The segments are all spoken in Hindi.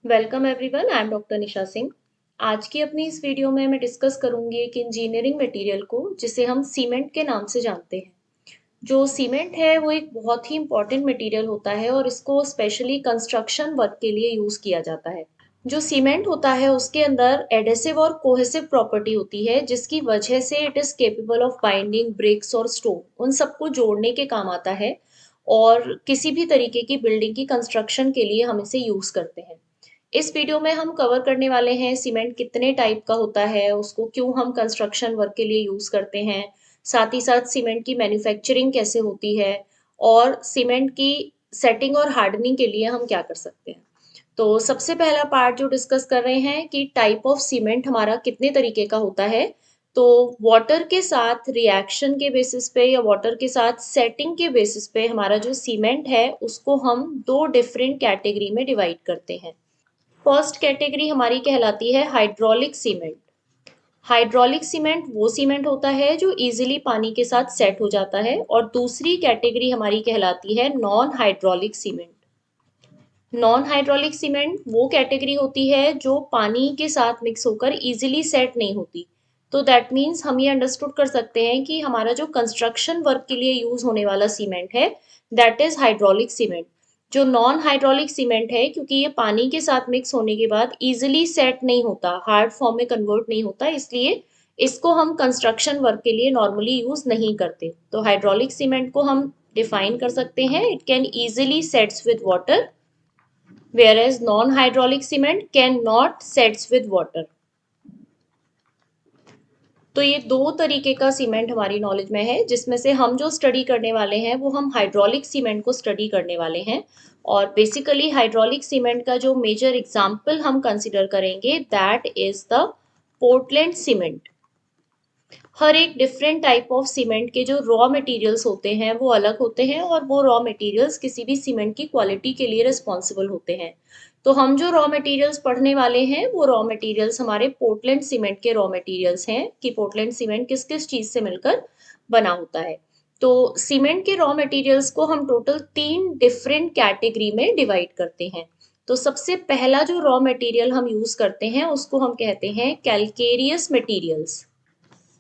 Welcome everyone, I am doctor Nisha Singh. आज की अपनी इस वीडियो में मैं डिस्कस करूंगी एक इंजीनियरिंग मटेरियल को जिसे हम सीमेंट के नाम से जानते हैं। जो सीमेंट है वो एक बहुत ही इंपॉर्टेंट मटेरियल होता है और इसको स्पेशली कंस्ट्रक्शन वर्क के लिए यूज़ किया जाता है। जो सीमेंट होता है उसके अंदर एडेसिव और कोहेसिव प्रॉपर्टी होती है जिसकी वजह से it is capable of binding bricks और स्टोन, उन सबको जोड़ने के काम आता है। और किसी भी तरीके की बिल्डिंग की कंस्ट्रक्शन के लिए हम इसे यूज़ करते हैं। इस वीडियो में हम कवर करने वाले हैं सीमेंट कितने टाइप का होता है, उसको क्यों हम कंस्ट्रक्शन वर्क के लिए यूज़ करते हैं, साथ ही साथ सीमेंट की मैन्युफैक्चरिंग कैसे होती है और सीमेंट की सेटिंग और हार्डनिंग के लिए हम क्या कर सकते हैं। तो सबसे पहला पार्ट जो डिस्कस कर रहे हैं कि टाइप ऑफ सीमेंट हमारा कितने तरीके का होता है। तो वाटर के साथ रिएक्शन के बेसिस पे या वाटर के साथ सेटिंग के बेसिस पे हमारा जो सीमेंट है उसको हम दो डिफरेंट कैटेगरी में डिवाइड करते हैं। फर्स्ट कैटेगरी हमारी कहलाती है हाइड्रोलिक सीमेंट। हाइड्रोलिक सीमेंट वो सीमेंट होता है जो इजीली पानी के साथ सेट हो जाता है, और दूसरी कैटेगरी हमारी कहलाती है non hydraulic cement. Non hydraulic cement वो कैटेगरी होती है जो पानी के साथ मिक्स होकर इजीली सेट नहीं होती। तो दैट मीन्स हम ये अंडरस्टूड कर सकते हैं कि हमारा जो कंस्ट्रक्शन वर्क के लिए यूज होने वाला सीमेंट है दैट इज हाइड्रोलिक सीमेंट। जो नॉन हाइड्रोलिक सीमेंट है, क्योंकि ये पानी के साथ मिक्स होने के बाद इजिली सेट नहीं होता, हार्ड फॉर्म में कन्वर्ट नहीं होता, इसलिए इसको हम कंस्ट्रक्शन वर्क के लिए नॉर्मली यूज नहीं करते। तो हाइड्रोलिक सीमेंट को हम डिफाइन कर सकते हैं, it can easily sets with water, whereas non-hydraulic cement cannot sets with water। तो ये दो तरीके का सीमेंट हमारी नॉलेज में है, जिसमें से हम जो स्टडी करने वाले हैं वो हम हाइड्रोलिक सीमेंट को स्टडी करने वाले हैं। और बेसिकली हाइड्रोलिक सीमेंट का जो मेजर एग्जाम्पल हम कंसिडर करेंगे that is the Portland cement. हर एक डिफरेंट टाइप ऑफ सीमेंट के जो रॉ मटेरियल्स होते हैं वो अलग होते हैं, और वो रॉ मटेरियल्स किसी भी सीमेंट की क्वालिटी के लिए रिस्पॉन्सिबल होते हैं। तो हम जो रॉ मटेरियल्स पढ़ने वाले हैं वो रॉ मटेरियल्स हमारे पोर्टलैंड सीमेंट के रॉ मटेरियल्स हैं कि पोर्टलैंड सीमेंट किस किस चीज से मिलकर बना होता है। तो सीमेंट के रॉ मटेरियल्स को हम टोटल तीन डिफरेंट कैटेगरी में डिवाइड करते हैं। तो सबसे पहला जो रॉ मटेरियल हम यूज करते हैं उसको हम कहते हैं कैलकेरियस मटेरियल्स।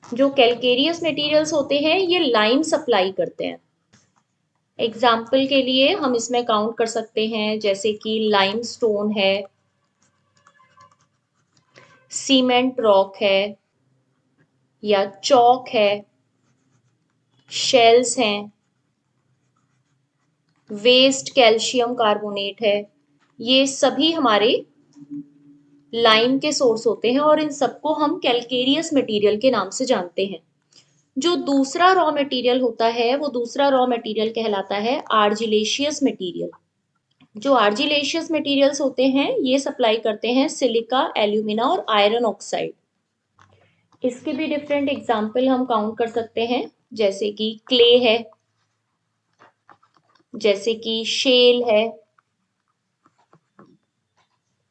जो कैलकेरियस मटेरियल्स होते हैं ये लाइम सप्लाई करते हैं। एग्जाम्पल के लिए हम इसमें काउंट कर सकते हैं जैसे कि लाइम स्टोन है, सीमेंट रॉक है, या चौक है, शेल्स हैं, वेस्ट कैल्शियम कार्बोनेट है। ये सभी हमारे लाइम के सोर्स होते हैं और इन सबको हम कैलकेरियस मटेरियल के नाम से जानते हैं। जो दूसरा रॉ मटेरियल होता है वो दूसरा रॉ मटेरियल कहलाता है आर्जिलेशियस मटेरियल। जो आर्जिलेशियस मटेरियल्स होते हैं ये सप्लाई करते हैं सिलिका, एल्यूमिना और आयरन ऑक्साइड। इसके भी डिफरेंट एग्जाम्पल हम काउंट कर सकते हैं, जैसे कि क्ले है, जैसे कि शेल है।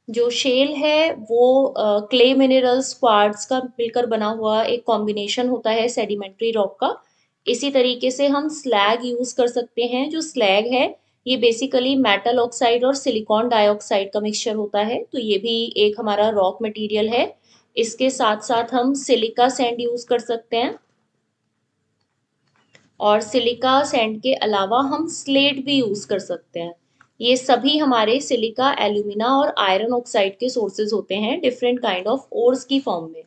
जो शेल है वो क्ले मिनरल्स क्वार्ट्ज का मिलकर बना हुआ एक कॉम्बिनेशन होता है सेडिमेंट्री रॉक का। इसी तरीके से हम स्लैग यूज कर सकते हैं। जो स्लैग है ये बेसिकली मेटल ऑक्साइड और सिलिकॉन डाइऑक्साइड का मिक्सचर होता है, तो ये भी एक हमारा रॉक मटेरियल है। इसके साथ साथ हम सिलिका सैंड यूज कर सकते हैं, और सिलिका सैंड के अलावा हम स्लेट भी यूज कर सकते हैं। ये सभी हमारे सिलिका, एल्यूमिना और आयरन ऑक्साइड के सोर्सेज होते हैं डिफरेंट काइंड ऑफ ओर्स की फॉर्म में।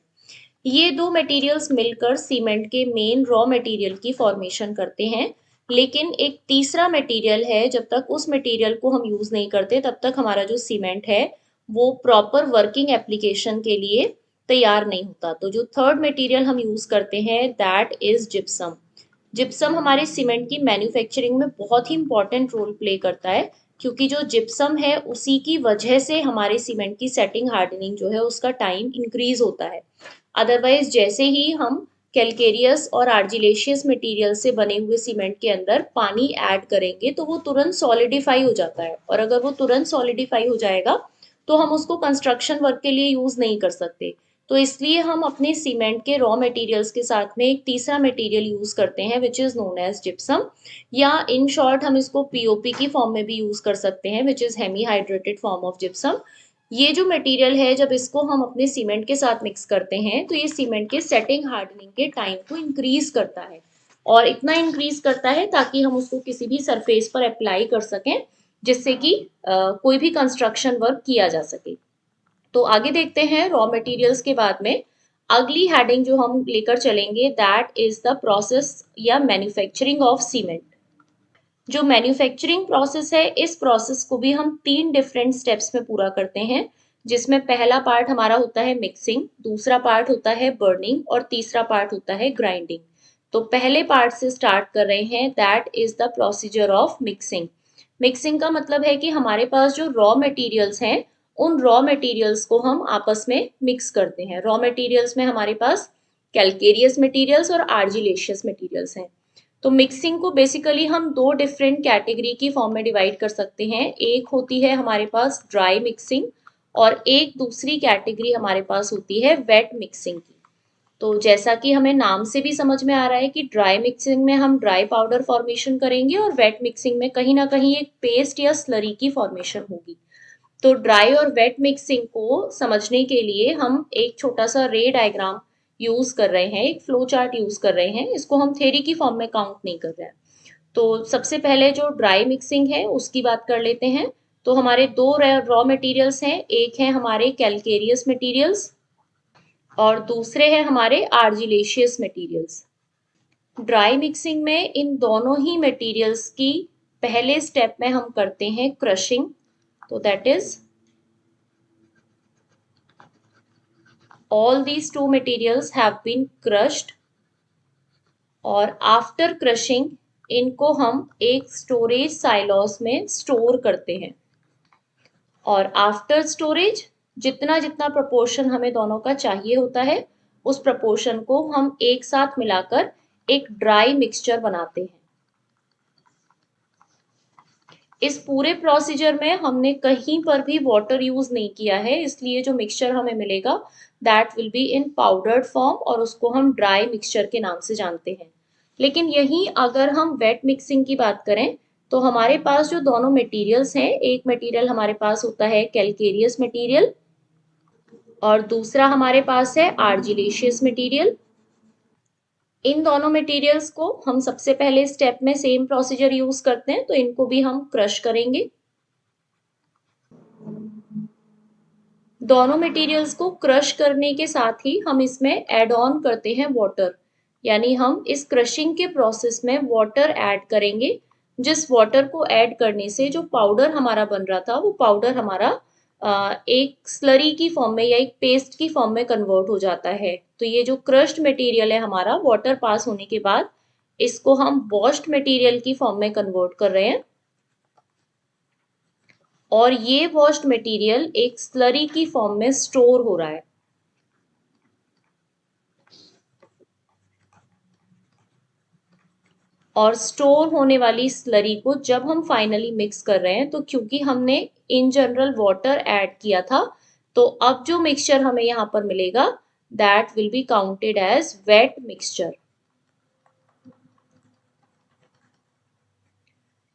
ये दो मटेरियल्स मिलकर सीमेंट के मेन रॉ मटेरियल की फॉर्मेशन करते हैं। लेकिन एक तीसरा मटेरियल है, जब तक उस मटेरियल को हम यूज नहीं करते तब तक हमारा जो सीमेंट है वो प्रॉपर वर्किंग एप्लीकेशन के लिए तैयार नहीं होता। तो जो थर्ड मटेरियल हम यूज करते हैं दैट इज जिप्सम। जिप्सम हमारे सीमेंट की मैन्युफैक्चरिंग में बहुत ही इंपॉर्टेंट रोल प्ले करता है, क्योंकि जो जिप्सम है उसी की वजह से हमारे सीमेंट की सेटिंग हार्डनिंग जो है उसका टाइम इंक्रीज होता है। अदरवाइज जैसे ही हम कैलकेरियस और आर्जिलेशियस मटेरियल से बने हुए सीमेंट के अंदर पानी ऐड करेंगे तो वो तुरंत सॉलिडिफाई हो जाता है, और अगर वो तुरंत सॉलिडिफाई हो जाएगा तो हम उसको कंस्ट्रक्शन वर्क के लिए यूज नहीं कर सकते। तो इसलिए हम अपने सीमेंट के रॉ मटेरियल्स के साथ में एक तीसरा मटेरियल यूज करते हैं which is known as gypsum, या इन शॉर्ट हम इसको पीओपी की फॉर्म में भी यूज कर सकते हैं which is hemi hydrated form of gypsum. ये जो मटेरियल है जब इसको हम अपने सीमेंट के साथ मिक्स करते हैं तो ये सीमेंट के सेटिंग हार्डनिंग के टाइम को इंक्रीज करता है, और इतना इंक्रीज करता है ताकि हम उसको किसी भी सरफेस पर अप्लाई कर सकें, जिससे कि कोई भी कंस्ट्रक्शन वर्क किया जा सके। तो आगे देखते हैं रॉ मटेरियल्स के बाद में अगली हेडिंग जो हम लेकर चलेंगे, दैट इज द प्रोसेस या मैन्युफैक्चरिंग ऑफ सीमेंट। जो मैन्युफैक्चरिंग प्रोसेस है, इस प्रोसेस को भी हम 3 डिफरेंट स्टेप्स में पूरा करते हैं, जिसमें पहला पार्ट हमारा होता है मिक्सिंग, दूसरा पार्ट होता है बर्निंग और तीसरा पार्ट होता है ग्राइंडिंग। तो पहले पार्ट से स्टार्ट कर रहे हैं, that is the procedure of mixing. Mixing का मतलब है कि हमारे पास जो रॉ मटेरियल्स हैं, उन रॉ मटेरियल्स को हम आपस में मिक्स करते हैं। रॉ मटेरियल्स में हमारे पास कैलकेरियस मटेरियल्स और आर्जिलेशियस मटेरियल्स हैं। तो मिक्सिंग को बेसिकली हम दो डिफरेंट कैटेगरी की फॉर्म में डिवाइड कर सकते हैं। एक होती है हमारे पास ड्राई मिक्सिंग, और एक दूसरी कैटेगरी हमारे पास होती है वेट मिक्सिंग की। तो जैसा कि हमें नाम से भी समझ में आ रहा है कि ड्राई मिक्सिंग में हम ड्राई पाउडर फॉर्मेशन करेंगे और वेट मिक्सिंग में कहीं ना कहीं एक पेस्ट या स्लरी की फॉर्मेशन होगी। तो ड्राई और वेट मिक्सिंग को समझने के लिए हम एक छोटा सा रे डायग्राम यूज कर रहे हैं, एक फ्लो चार्ट यूज कर रहे हैं। इसको हम थ्योरी की फॉर्म में काउंट नहीं कर रहे हैं। तो सबसे पहले जो ड्राई मिक्सिंग है उसकी बात कर लेते हैं। तो हमारे दो रॉ मटेरियल्स हैं, एक है हमारे कैलकेरियस मटेरियल्स और दूसरे हैं हमारे आर्जिलेशियस मटेरियल्स। ड्राई मिक्सिंग में इन दोनों ही मटेरियल्स की पहले स्टेप में हम करते हैं क्रशिंग। तो that is all these two materials have been crushed, और आफ्टर क्रशिंग इनको हम एक स्टोरेज साइलॉस में स्टोर करते हैं। और आफ्टर स्टोरेज जितना जितना प्रोपोर्शन हमें दोनों का चाहिए होता है, उस प्रोपोर्शन को हम एक साथ मिलाकर एक ड्राई मिक्सचर बनाते हैं। इस पूरे प्रोसीजर में हमने कहीं पर भी वाटर यूज नहीं किया है, इसलिए जो मिक्सचर हमें मिलेगा that will be in powdered form, और उसको हम ड्राई मिक्सचर के नाम से जानते हैं। लेकिन यहीं अगर हम वेट मिक्सिंग की बात करें तो हमारे पास जो दोनों मटेरियल्स हैं, एक मटेरियल हमारे पास होता है कैलकेरियस मटेरियल और दूसरा हमारे पास है आर्जिलेशियस मटेरियल। इन दोनों मटेरियल्स को हम सबसे पहले स्टेप में सेम प्रोसीजर यूज करते हैं, तो इनको भी हम क्रश करेंगे। दोनों मटेरियल्स को क्रश करने के साथ ही हम इसमें ऐड ऑन करते हैं वाटर, यानी हम इस क्रशिंग के प्रोसेस में वाटर ऐड करेंगे, जिस वाटर को ऐड करने से जो पाउडर हमारा बन रहा था वो पाउडर हमारा एक स्लरी की फॉर्म में या एक पेस्ट की फॉर्म में कन्वर्ट हो जाता है। तो ये जो क्रश्ड मटेरियल है हमारा, वाटर पास होने के बाद इसको हम वॉश्ड मटेरियल की फॉर्म में कन्वर्ट कर रहे हैं, और ये वॉश्ड मटेरियल एक स्लरी की फॉर्म में स्टोर हो रहा है। और स्टोर होने वाली स्लरी को जब हम फाइनली मिक्स कर रहे हैं, तो क्योंकि हमने इन जनरल वाटर ऐड किया था, तो अब जो मिक्सचर हमें यहाँ पर मिलेगा that will be counted as wet mixture.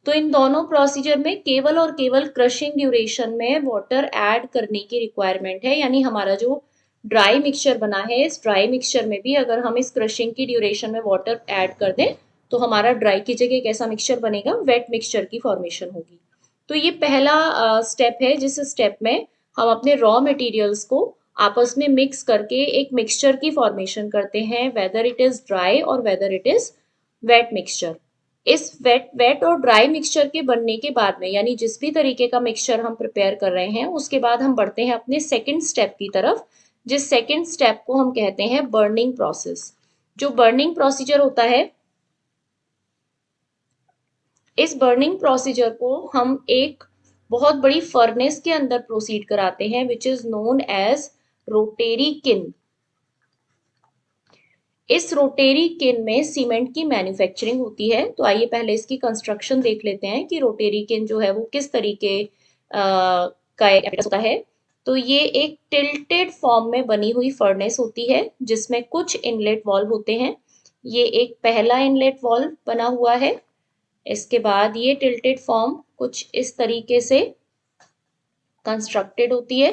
तो इन दोनों प्रोसीजर में केवल और केवल क्रशिंग ड्यूरेशन में वाटर ऐड करने की रिक्वायरमेंट है, यानी हमारा जो ड्राई मिक्सचर बना है, इस ड्राई मिक्सचर में भी अगर हम इस क्रशिंग की ड्यूरेशन में वाटर ऐड कर दें तो हमारा ड्राई की जगह कैसा मिक्सचर बनेगा, वेट मिक्सचर की फॉर्मेशन होगी। तो ये पहला स्टेप है जिस स्टेप में हम अपने रॉ मटेरियल्स को आपस में मिक्स करके एक मिक्सचर की फॉर्मेशन करते हैं, whether it is dry or whether it is wet mixture. इस वेट वेट और ड्राई मिक्सचर के बनने के बाद में, यानी जिस भी तरीके का मिक्सचर हम प्रिपेयर कर रहे हैं, उसके बाद हम बढ़ते हैं अपने सेकंड स्टेप की तरफ, जिस सेकंड स्टेप को हम कहते हैं बर्निंग प्रोसेस। जो बर्निंग प्रोसीजर होता है, इस बर्निंग प्रोसीजर को हम एक बहुत बड़ी फर्नेस के अंदर प्रोसीड कराते हैं, which is known as rotary kiln. इस रोटेरी किन में सीमेंट की मैन्युफैक्चरिंग होती है। तो आइए पहले इसकी कंस्ट्रक्शन देख लेते हैं कि रोटेरी किन जो है वो किस तरीके का होता है। तो ये एक टिल्टेड फॉर्म में बनी हुई फर्नेस होती है, जिसमें कुछ इनलेट वॉल्व होते हैं। ये एक पहला इनलेट वॉल्व बना हुआ है। इसके बाद ये टिल्टेड फॉर्म कुछ इस तरीके से कंस्ट्रक्टेड होती है।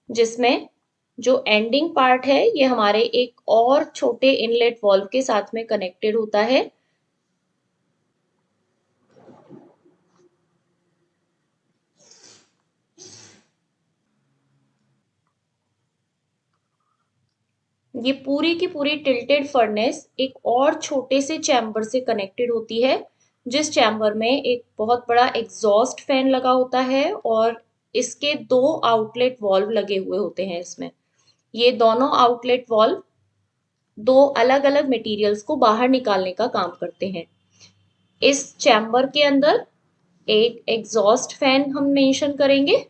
जिसमें जो एंडिंग पार्ट है ये हमारे एक और छोटे इनलेट वॉल्व के साथ में कनेक्टेड होता है। ये पूरी की पूरी टिल्टेड फर्नेस एक और छोटे से चैम्बर से कनेक्टेड होती है, जिस चैम्बर में एक बहुत बड़ा एग्जॉस्ट फैन लगा होता है और इसके दो आउटलेट वॉल्व लगे हुए होते हैं इसमें। ये दोनों आउटलेट वॉल्व दो अलग अलग मटेरियल्स को बाहर निकालने का काम करते हैं। इस चैम्बर के अंदर एक एग्जॉस्ट फैन हम मेंशन करेंगे।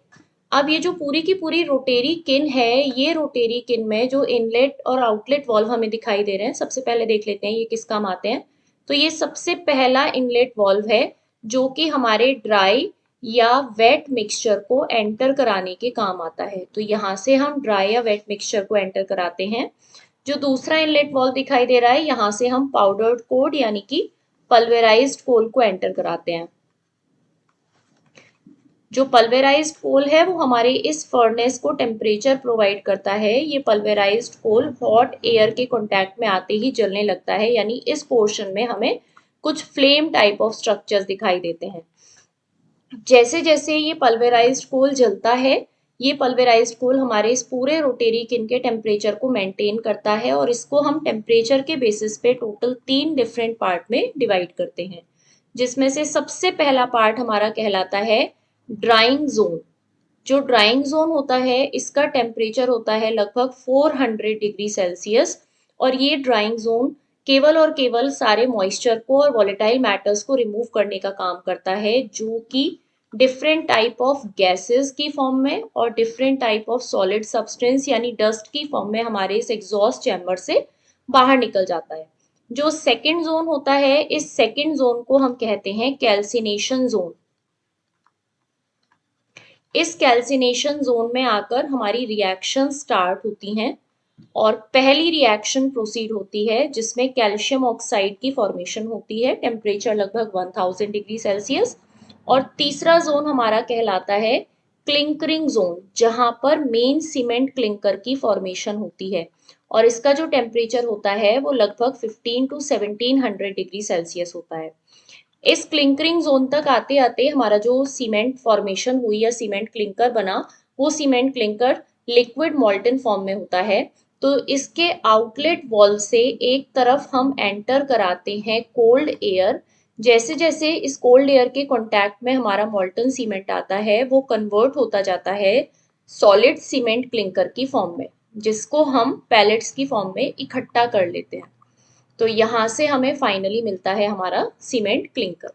अब ये जो पूरी की पूरी रोटेरी किन है, ये रोटेरी किन में जो इनलेट और आउटलेट वॉल्व हमें दिखाई दे रहे हैं, सबसे पहले देख लेते हैं ये किस काम आते हैं। तो ये सबसे पहला इनलेट वॉल्व है जो कि हमारे ड्राई या वेट मिक्सचर को एंटर कराने के काम आता है। तो यहाँ से हम ड्राई या वेट मिक्सचर को एंटर कराते हैं। जो दूसरा इनलेट वॉल्व दिखाई दे रहा है, यहाँ से हम पाउडर्ड कोड यानी कि पल्वेराइज्ड कोल को एंटर कराते हैं। जो पल्वेराइज्ड कोल है वो हमारे इस फर्नेस को टेम्परेचर प्रोवाइड करता है। ये पल्वेराइज्ड कोल हॉट एयर के कांटेक्ट में आते ही जलने लगता है, यानी इस पोर्शन में हमें कुछ फ्लेम टाइप ऑफ स्ट्रक्चर्स दिखाई देते हैं। जैसे जैसे ये पल्वेराइज्ड कोल जलता है, ये पल्वेराइज्ड कोल हमारे इस पूरे रोटेरी किन के टेम्परेचर को मेंटेन करता है और इसको हम टेम्परेचर के बेसिस पे टोटल 3 डिफरेंट पार्ट में डिवाइड करते हैं, जिसमें से सबसे पहला पार्ट हमारा कहलाता है ड्राइंग जोन। जो ड्राइंग जोन होता है इसका टेम्परेचर होता है लगभग 400 डिग्री सेल्सियस और ये ड्राइंग जोन केवल और केवल सारे मॉइस्चर को और वॉलेटाइल मैटर्स को रिमूव करने का काम करता है, जो कि डिफरेंट टाइप ऑफ गैसेस की फॉर्म में और different type of solid substance यानी डस्ट की फॉर्म में हमारे इस एग्जॉस्ट चैम्बर से बाहर निकल जाता है। जो सेकेंड जोन होता है, इस सेकेंड जोन को हम कहते हैं कैल्सिनेशन जोन। इस कैल्सिनेशन जोन में आकर हमारी रिएक्शन स्टार्ट होती हैं और पहली रिएक्शन प्रोसीड होती है जिसमें कैल्शियम ऑक्साइड की फॉर्मेशन होती है, टेम्परेचर लगभग 1000 डिग्री सेल्सियस। और तीसरा जोन हमारा कहलाता है क्लिंकरिंग जोन, जहां पर मेन सीमेंट क्लिंकर की फॉर्मेशन होती है और इसका जो टेम्परेचर होता है वो लगभग 15 टू 1700 डिग्री सेल्सियस होता है। इस क्लिंकरिंग जोन तक आते आते हमारा जो सीमेंट फॉर्मेशन हुई या सीमेंट क्लिंकर बना, वो सीमेंट क्लिंकर लिक्विड मॉल्टन फॉर्म में होता है। तो इसके आउटलेट वॉल से एक तरफ हम एंटर कराते हैं कोल्ड एयर। जैसे जैसे इस कोल्ड एयर के कांटेक्ट में हमारा मॉल्टन सीमेंट आता है, वो कन्वर्ट होता जाता है सॉलिड सीमेंट क्लिंकर की फॉर्म में, जिसको हम पैलेट्स की फॉर्म में इकट्ठा कर लेते हैं। तो यहाँ से हमें फाइनली मिलता है हमारा सीमेंट क्लिंकर।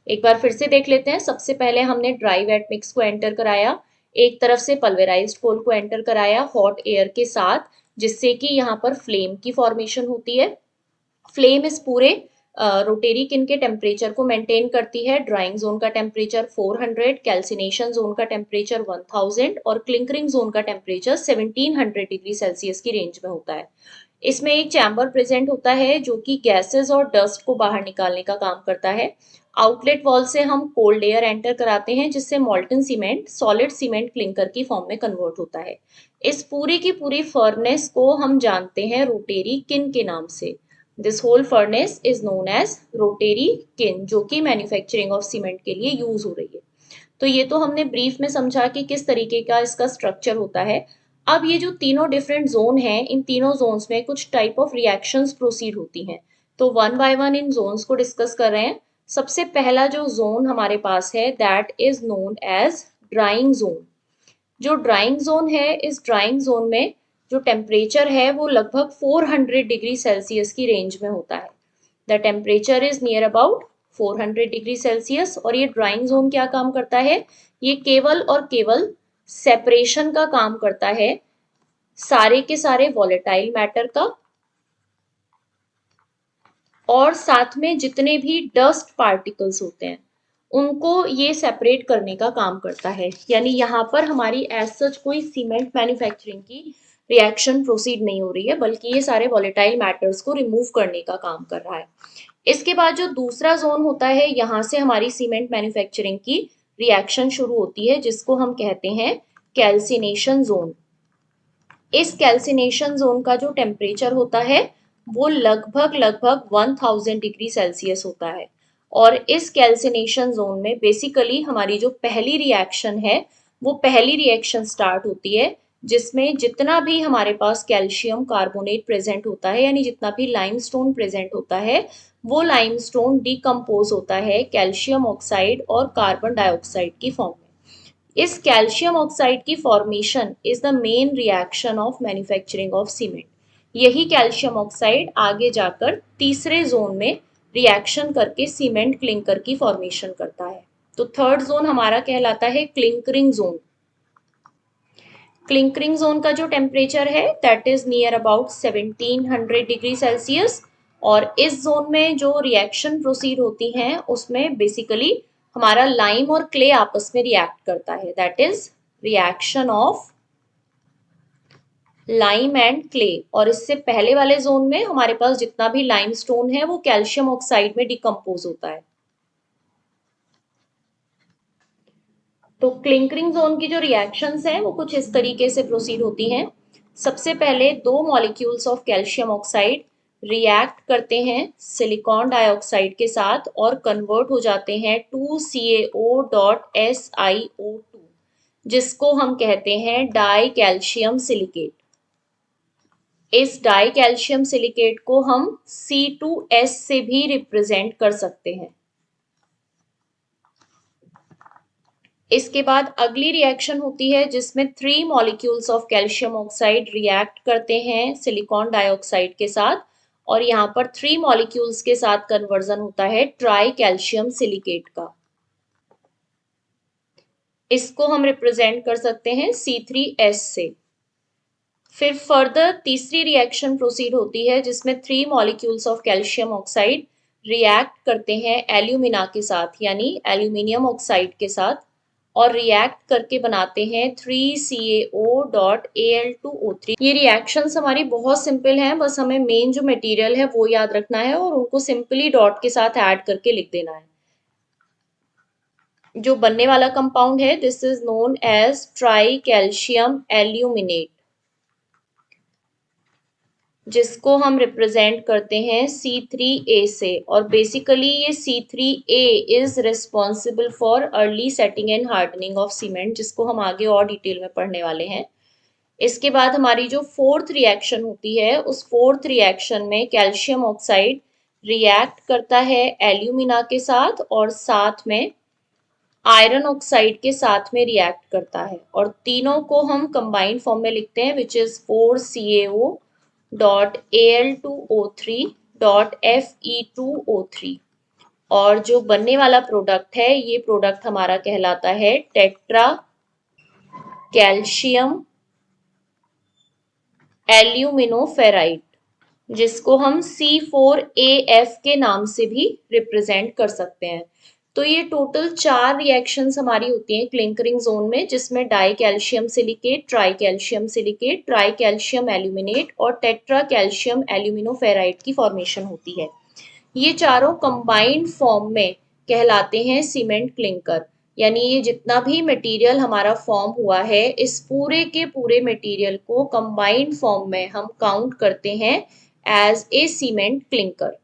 एक बार फिर से देख लेते हैं। सबसे पहले हमने ड्राई वेट मिक्स को एंटर कराया, एक तरफ से पल्वेराइज्ड कोल को एंटर कराया हॉट एयर के साथ, जिससे कि यहाँ पर फ्लेम की फॉर्मेशन होती है। फ्लेम इस पूरे रोटेरी किन के टेम्परेचर को मेंटेन करती है। ड्राइंग जोन का टेम्परेचर 400, कैल्सिनेशन जोन का टेम्परेचर 1000 और क्लिंकरिंग जोन का टेम्परेचर 1700 डिग्री सेल्सियस की रेंज में होता है। इसमें एक चैम्बर प्रेजेंट होता है जो कि गैसेस और डस्ट को बाहर निकालने का काम करता है। आउटलेट वॉल से हम कोल्ड एयर एंटर कराते हैं, जिससे मॉल्टन सीमेंट सॉलिड सीमेंट क्लिंकर की फॉर्म में कन्वर्ट होता है। इस पूरी की पूरी फर्नेस को हम जानते हैं रोटेरी किन के नाम से। This whole furnace is known as rotary kiln, जो कि मैन्युफैक्चरिंग ऑफ सीमेंट के लिए यूज हो रही है। तो ये तो हमने ब्रीफ में समझा कि किस तरीके का इसका स्ट्रक्चर होता है। अब ये जो तीनों डिफरेंट जोन हैं, इन तीनों जोन्स में कुछ टाइप ऑफ रिएक्शंस प्रोसीड होती हैं। तो वन बाय वन इन जोन्स को डिस्कस कर रहे हैं। सबसे पहला जो जोन हमारे पास है that is known as drying zone. जो ड्राइंग जोन है, इस ड्राइंग जोन में जो टेम्परेचर है वो लगभग 400 डिग्री सेल्सियस की रेंज में होता है। The temperature is near about 400 degree Celsius. और ये ड्राइंग जोन क्या काम करता है, ये केवल और केवल सेपरेशन का काम करता है सारे के सारे वॉलेटाइल मैटर का, और साथ में जितने भी डस्ट पार्टिकल्स होते हैं उनको ये सेपरेट करने का काम करता है। यानी यहाँ पर हमारी एज सच कोई सीमेंट मैन्युफैक्चरिंग की रिएक्शन प्रोसीड नहीं हो रही है, बल्कि ये सारे वॉलेटाइल मैटर्स को रिमूव करने का काम कर रहा है। इसके बाद जो दूसरा जोन होता है, यहाँ से हमारी सीमेंट मैन्युफैक्चरिंग की रिएक्शन शुरू होती है, जिसको हम कहते हैं कैल्सिनेशन जोन। इस कैल्सिनेशन जोन का जो टेम्परेचर होता है वो लगभग लगभग 1000 डिग्री सेल्सियस होता है। और इस कैल्सिनेशन जोन में बेसिकली हमारी जो पहली रिएक्शन है वो पहली रिएक्शन स्टार्ट होती है, जिसमें जितना भी हमारे पास कैल्शियम कार्बोनेट प्रेजेंट होता है, यानी जितना भी लाइमस्टोन प्रेजेंट होता है, वो लाइमस्टोन डिकम्पोज होता है कैल्शियम ऑक्साइड और कार्बन डाइऑक्साइड की फॉर्म में। इस कैल्शियम ऑक्साइड की formation is the main reaction of manufacturing of cement. यही कैल्शियम ऑक्साइड आगे जाकर तीसरे जोन में रिएक्शन करके सीमेंट क्लिंकर की फॉर्मेशन करता है। तो थर्ड जोन हमारा कहलाता है क्लिंकरिंग जोन। क्लिंकरिंग जोन का जो टेम्परेचर है that is near about 1700 degree Celsius. और इस जोन में जो रिएक्शन प्रोसीड होती हैं उसमें बेसिकली हमारा लाइम और क्ले आपस में रिएक्ट करता है, that is reaction of lime and clay. और इससे पहले वाले जोन में हमारे पास जितना भी लाइमस्टोन है वो कैल्शियम ऑक्साइड में डिकम्पोज होता है। तो क्लिंकरिंग जोन की जो रिएक्शंस हैं वो कुछ इस तरीके से प्रोसीड होती हैं। सबसे पहले दो molecules of calcium oxide react करते हैं सिलिकॉन डाइऑक्साइड के साथ और कन्वर्ट हो जाते हैं 2CaO.SiO2, जिसको हम कहते हैं डाई कैल्शियम सिलिकेट। इस डाई कैल्शियम सिलिकेट को हम C2S से भी रिप्रेजेंट कर सकते हैं। इसके बाद अगली रिएक्शन होती है जिसमें 3 molecules of calcium oxide react करते हैं सिलिकॉन डाइऑक्साइड के साथ, और यहाँ पर 3 मॉलिक्यूल्स के साथ कन्वर्जन होता है ट्राई कैल्शियम सिलिकेट का। इसको हम रिप्रेजेंट कर सकते हैं C3S से। फिर फर्दर तीसरी रिएक्शन प्रोसीड होती है जिसमें 3 molecules of calcium oxide react करते हैं एल्यूमिना के साथ, यानी एल्यूमिनियम ऑक्साइड के साथ, और रिएक्ट करके बनाते हैं 3CaO.Al2O3। ये रिएक्शंस हमारी बहुत सिंपल हैं, बस हमें मेन जो मटेरियल है वो याद रखना है और उनको सिंपली डॉट के साथ ऐड करके लिख देना है। जो बनने वाला कंपाउंड है this is known as tri calcium aluminate, जिसको हम रिप्रेजेंट करते हैं C3A से। और बेसिकली ये C3A is responsible for early setting and hardening of cement, जिसको हम आगे और डिटेल में पढ़ने वाले हैं। इसके बाद हमारी जो फोर्थ रिएक्शन होती है उस फोर्थ रिएक्शन में कैल्शियम ऑक्साइड रिएक्ट करता है एल्यूमिना के साथ और साथ में आयरन ऑक्साइड के साथ में रिएक्ट करता है, और तीनों को हम कंबाइंड फॉर्म में लिखते हैं विच इज 4CaO.Al2O3.Fe2O3। और जो बनने वाला प्रोडक्ट है ये प्रोडक्ट हमारा कहलाता है टेट्रा कैल्शियम एल्यूमिनोफेराइट, जिसको हम C4AF के नाम से भी रिप्रेजेंट कर सकते हैं। तो ये टोटल 4 रिएक्शंस हमारी होती हैं क्लिंकरिंग जोन में, जिसमें die calcium silicate, try calcium silicate, try calcium aluminate और टेट्रा कैल्शियम एल्यूमिनोफेराइट की फॉर्मेशन होती है। ये चारों कंबाइंड फॉर्म में कहलाते हैं सीमेंट क्लिंकर। यानी ये जितना भी मटेरियल हमारा फॉर्म हुआ है इस पूरे के पूरे मटेरियल को कंबाइंड फॉर्म में हम काउंट करते हैं एज ए सीमेंट क्लिंकर।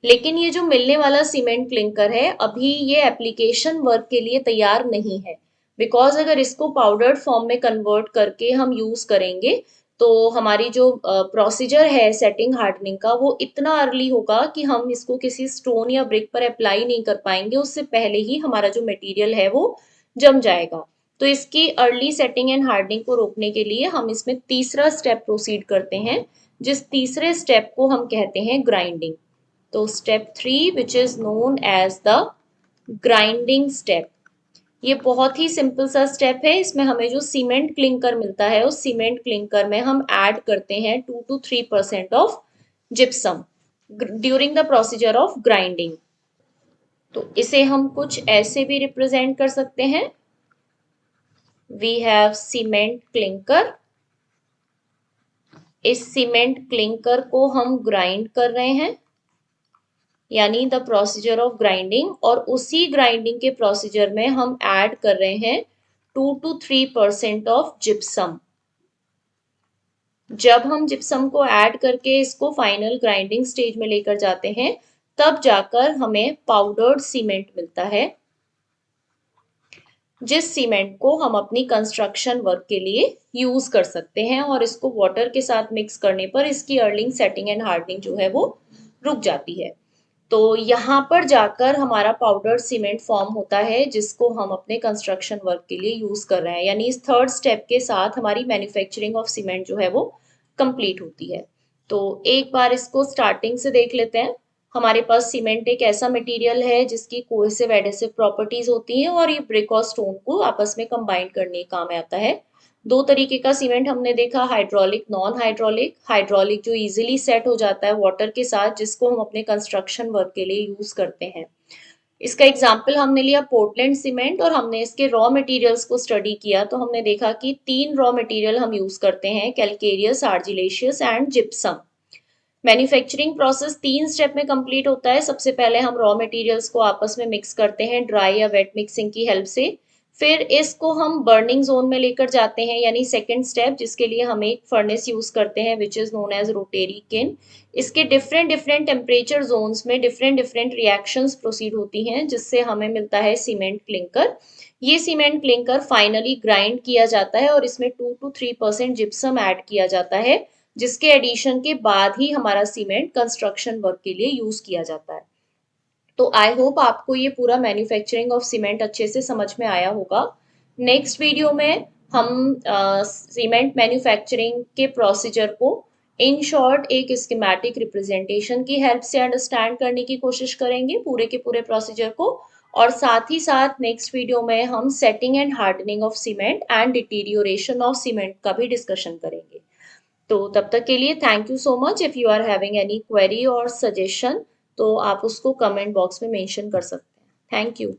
लेकिन ये जो मिलने वाला सीमेंट क्लिंकर है अभी ये एप्लीकेशन वर्क के लिए तैयार नहीं है, बिकॉज अगर इसको पाउडर्ड फॉर्म में कन्वर्ट करके हम यूज करेंगे तो हमारी जो प्रोसीजर है सेटिंग हार्डनिंग का वो इतना अर्ली होगा कि हम इसको किसी स्टोन या ब्रिक पर अप्लाई नहीं कर पाएंगे, उससे पहले ही हमारा जो मटेरियल है वो जम जाएगा। तो इसकी अर्ली सेटिंग एंड हार्डनिंग को रोकने के लिए हम इसमें तीसरा स्टेप प्रोसीड करते हैं, जिस तीसरे स्टेप को हम कहते हैं ग्राइंडिंग। तो step 3 which is known as the grinding step. ये बहुत ही सिंपल सा स्टेप है। इसमें हमें जो सीमेंट क्लिंकर मिलता है उस सीमेंट क्लिंकर में हम ऐड करते हैं 2 to 3% of gypsum during the procedure of grinding. तो इसे हम कुछ ऐसे भी रिप्रेजेंट कर सकते हैं, वी हैव सीमेंट क्लिंकर। इस सीमेंट क्लिंकर को हम ग्राइंड कर रहे हैं, यानी द प्रोसीजर ऑफ ग्राइंडिंग, और उसी ग्राइंडिंग के प्रोसीजर में हम ऐड कर रहे हैं 2 to 3% ऑफ जिप्सम। जब हम जिप्सम को ऐड करके इसको फाइनल ग्राइंडिंग स्टेज में लेकर जाते हैं, तब जाकर हमें पाउडर्ड सीमेंट मिलता है, जिस सीमेंट को हम अपनी कंस्ट्रक्शन वर्क के लिए यूज कर सकते हैं, और इसको वाटर के साथ मिक्स करने पर इसकी अर्लिंग, सेटिंग एंड हार्डनिंग जो है वो रुक जाती है। तो यहाँ पर जाकर हमारा पाउडर सीमेंट फॉर्म होता है, जिसको हम अपने कंस्ट्रक्शन वर्क के लिए यूज कर रहे हैं, यानी इस थर्ड स्टेप के साथ हमारी मैन्युफैक्चरिंग ऑफ सीमेंट जो है वो कंप्लीट होती है। तो एक बार इसको स्टार्टिंग से देख लेते हैं। हमारे पास सीमेंट एक ऐसा मटेरियल है जिसकी कोहेसिव एडेसिव प्रॉपर्टीज होती हैं, और ये ब्रिक और स्टोन को आपस में कंबाइन करने के काम आता है। दो तरीके का सीमेंट हमने देखा, हाइड्रोलिक, नॉन हाइड्रोलिक। हाइड्रोलिक जो इजीली सेट हो जाता है वाटर के साथ, जिसको हम अपने कंस्ट्रक्शन वर्क के लिए यूज करते हैं। इसका एग्जाम्पल हमने लिया पोर्टलैंड सीमेंट, और हमने इसके रॉ मटेरियल्स को स्टडी किया, तो हमने देखा कि तीन रॉ मटेरियल हम यूज करते हैं, calcareous, argillaceous and gypsum. Manufacturing process तीन स्टेप में कंप्लीट होता है। सबसे पहले हम रॉ मटेरियल्स को आपस में मिक्स करते हैं ड्राई या वेट मिक्सिंग की हेल्प से। फिर इसको हम बर्निंग जोन में लेकर जाते हैं, यानी सेकंड स्टेप, जिसके लिए हम एक फर्नेस यूज करते हैं which is known as rotary kiln. इसके डिफरेंट डिफरेंट टेम्परेचर जोन्स में डिफरेंट डिफरेंट रिएक्शंस प्रोसीड होती हैं, जिससे हमें मिलता है सीमेंट क्लिंकर। ये सीमेंट क्लिंकर फाइनली ग्राइंड किया जाता है, और इसमें 2 to 3% जिप्सम ऐड किया जाता है, जिसके एडिशन के बाद ही हमारा सीमेंट कंस्ट्रक्शन वर्क के लिए यूज किया जाता है। तो आई होप आपको ये पूरा मैन्युफैक्चरिंग ऑफ सीमेंट अच्छे से समझ में आया होगा। नेक्स्ट वीडियो में हम सीमेंट मैन्युफैक्चरिंग के प्रोसीजर को इन शॉर्ट एक स्कीमेटिक रिप्रेजेंटेशन की हेल्प से अंडरस्टैंड करने की कोशिश करेंगे, पूरे के पूरे प्रोसीजर को। और साथ ही साथ नेक्स्ट वीडियो में हम setting and hardening of cement and deterioration of cement का भी डिस्कशन करेंगे। तो तब तक के लिए thank you so much. If you are having any query और सजेशन, तो आप उसको कमेंट बॉक्स में मेंशन कर सकते हैं। Thank you.